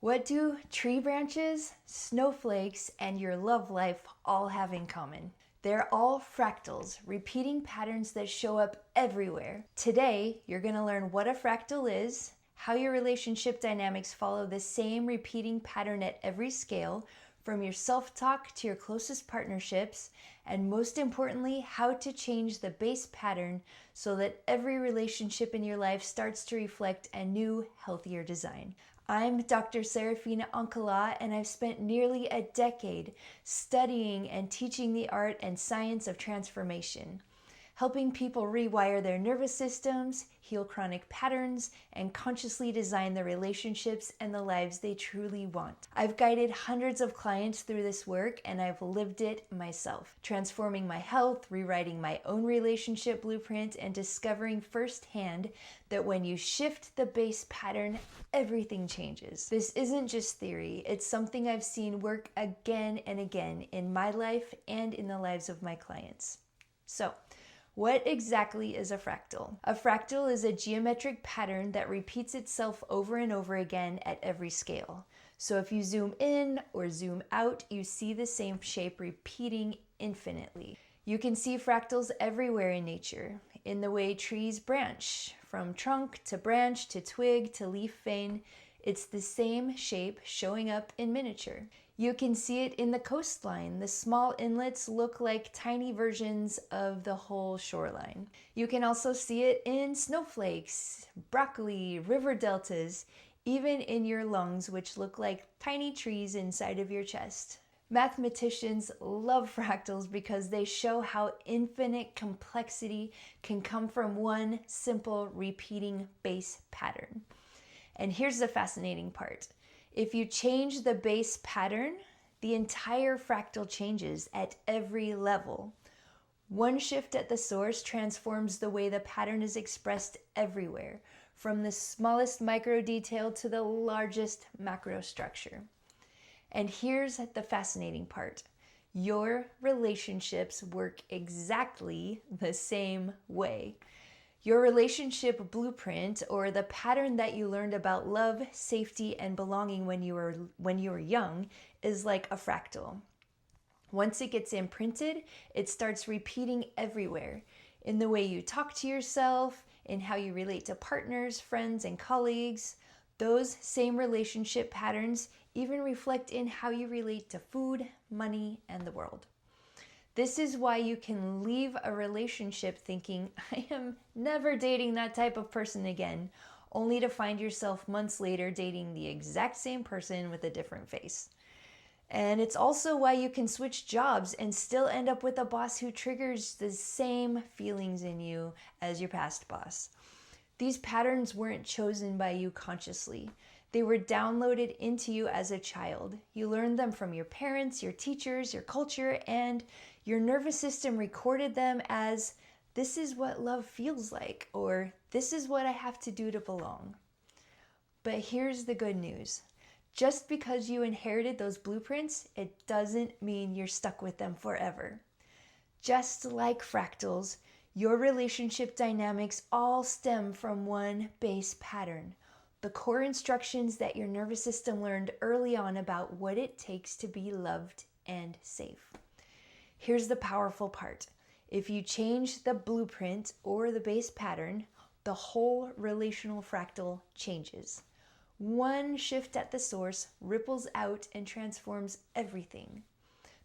What do tree branches, snowflakes, and your love life all have in common? They're all fractals, repeating patterns that show up everywhere. Today, you're going to learn what a fractal is, how your relationship dynamics follow the same repeating pattern at every scale, from your self-talk to your closest partnerships, and most importantly, how to change the base pattern so that every relationship in your life starts to reflect a new, healthier design. I'm Dr. Serafina Ancala, and I've spent nearly a decade studying and teaching the art and science of transformation, helping people rewire their nervous systems, heal chronic patterns, and consciously design the relationships and the lives they truly want. I've guided hundreds of clients through this work, and I've lived it myself, transforming my health, rewriting my own relationship blueprint, and discovering firsthand that when you shift the base pattern, everything changes. This isn't just theory, it's something I've seen work again and again in my life and in the lives of my clients. So, what exactly is a fractal? A fractal is a geometric pattern that repeats itself over and over again at every scale. So if you zoom in or zoom out, you see the same shape repeating infinitely. You can see fractals everywhere in nature, in the way trees branch, from trunk to branch to twig to leaf vein. It's the same shape showing up in miniature. You can see it in the coastline. The small inlets look like tiny versions of the whole shoreline. You can also see it in snowflakes, broccoli, river deltas, even in your lungs, which look like tiny trees inside of your chest. Mathematicians love fractals because they show how infinite complexity can come from one simple repeating base pattern. And here's the fascinating part. If you change the base pattern, the entire fractal changes at every level. One shift at the source transforms the way the pattern is expressed everywhere, from the smallest micro detail to the largest macro structure. And here's the fascinating part. Your relationships work exactly the same way. Your relationship blueprint, or the pattern that you learned about love, safety, and belonging when you were young, is like a fractal. Once it gets imprinted, it starts repeating everywhere, in the way you talk to yourself, in how you relate to partners, friends, and colleagues. Those same relationship patterns even reflect in how you relate to food, money, and the world. This is why you can leave a relationship thinking, I am never dating that type of person again, only to find yourself months later dating the exact same person with a different face. And it's also why you can switch jobs and still end up with a boss who triggers the same feelings in you as your past boss. These patterns weren't chosen by you consciously. They were downloaded into you as a child. You learned them from your parents, your teachers, your culture, and your nervous system recorded them as, this is what love feels like, or this is what I have to do to belong. But here's the good news. Just because you inherited those blueprints, it doesn't mean you're stuck with them forever. Just like fractals, your relationship dynamics all stem from one base pattern. The core instructions that your nervous system learned early on about what it takes to be loved and safe. Here's the powerful part. If you change the blueprint or the base pattern, the whole relational fractal changes. One shift at the source ripples out and transforms everything.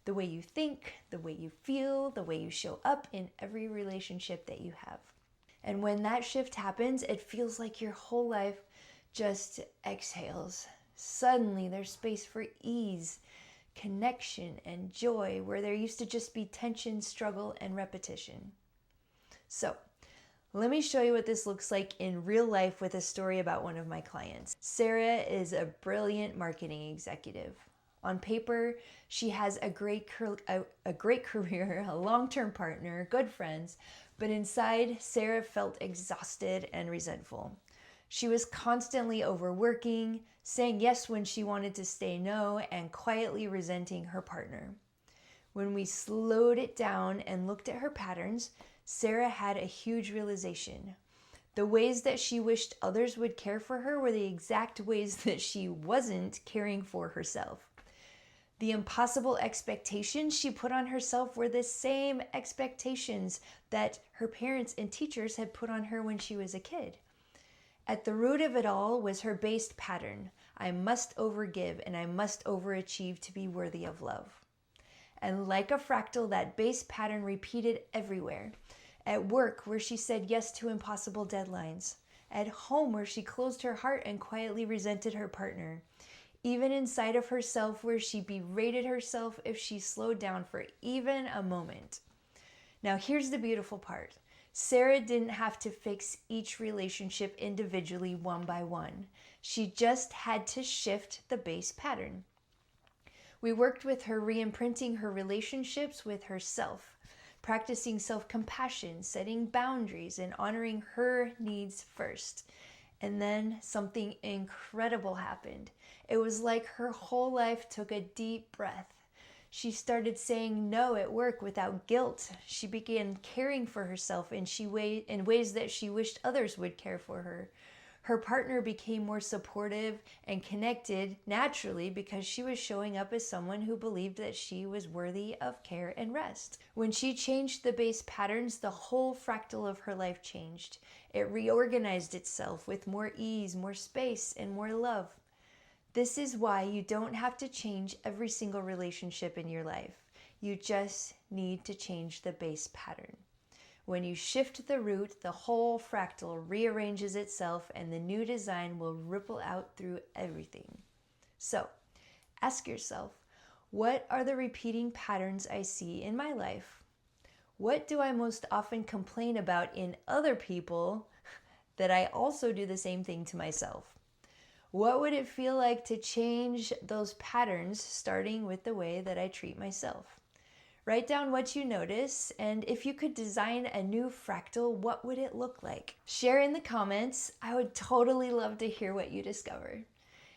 The way you think, the way you feel, the way you show up in every relationship that you have. And when that shift happens, it feels like your whole life just exhales. Suddenly there's space for ease, connection, and joy where there used to just be tension, struggle, and repetition. So, let me show you what this looks like in real life with a story about one of my clients. Sarah is a brilliant marketing executive. On paper, she has a great career, a long-term partner, good friends, but inside, Sarah felt exhausted and resentful. She was constantly overworking, saying yes when she wanted to say no, and quietly resenting her partner. When we slowed it down and looked at her patterns, Sarah had a huge realization. The ways that she wished others would care for her were the exact ways that she wasn't caring for herself. The impossible expectations she put on herself were the same expectations that her parents and teachers had put on her when she was a kid. At the root of it all was her base pattern. I must overgive and I must overachieve to be worthy of love. And like a fractal, that base pattern repeated everywhere. At work, where she said yes to impossible deadlines. At home, where she closed her heart and quietly resented her partner. Even inside of herself, where she berated herself if she slowed down for even a moment. Now, here's the beautiful part. Sarah didn't have to fix each relationship individually one by one. She just had to shift the base pattern. We worked with her re-imprinting her relationships with herself, practicing self-compassion, setting boundaries, and honoring her needs first. And then something incredible happened. It was like her whole life took a deep breath. She started saying no at work without guilt. She began caring for herself in ways that she wished others would care for her. Her partner became more supportive and connected naturally because she was showing up as someone who believed that she was worthy of care and rest. When she changed the base patterns, the whole fractal of her life changed. It reorganized itself with more ease, more space, and more love. This is why you don't have to change every single relationship in your life. You just need to change the base pattern. When you shift the root, the whole fractal rearranges itself and the new design will ripple out through everything. So, ask yourself, what are the repeating patterns I see in my life? What do I most often complain about in other people that I also do the same thing to myself? What would it feel like to change those patterns, starting with the way that I treat myself? Write down what you notice, and if you could design a new fractal, what would it look like? Share in the comments. I would totally love to hear what you discovered.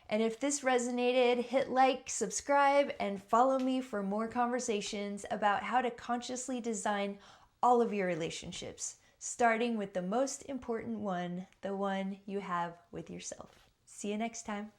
And if this resonated, hit like, subscribe, and follow me for more conversations about how to consciously design all of your relationships, starting with the most important one, the one you have with yourself. See you next time.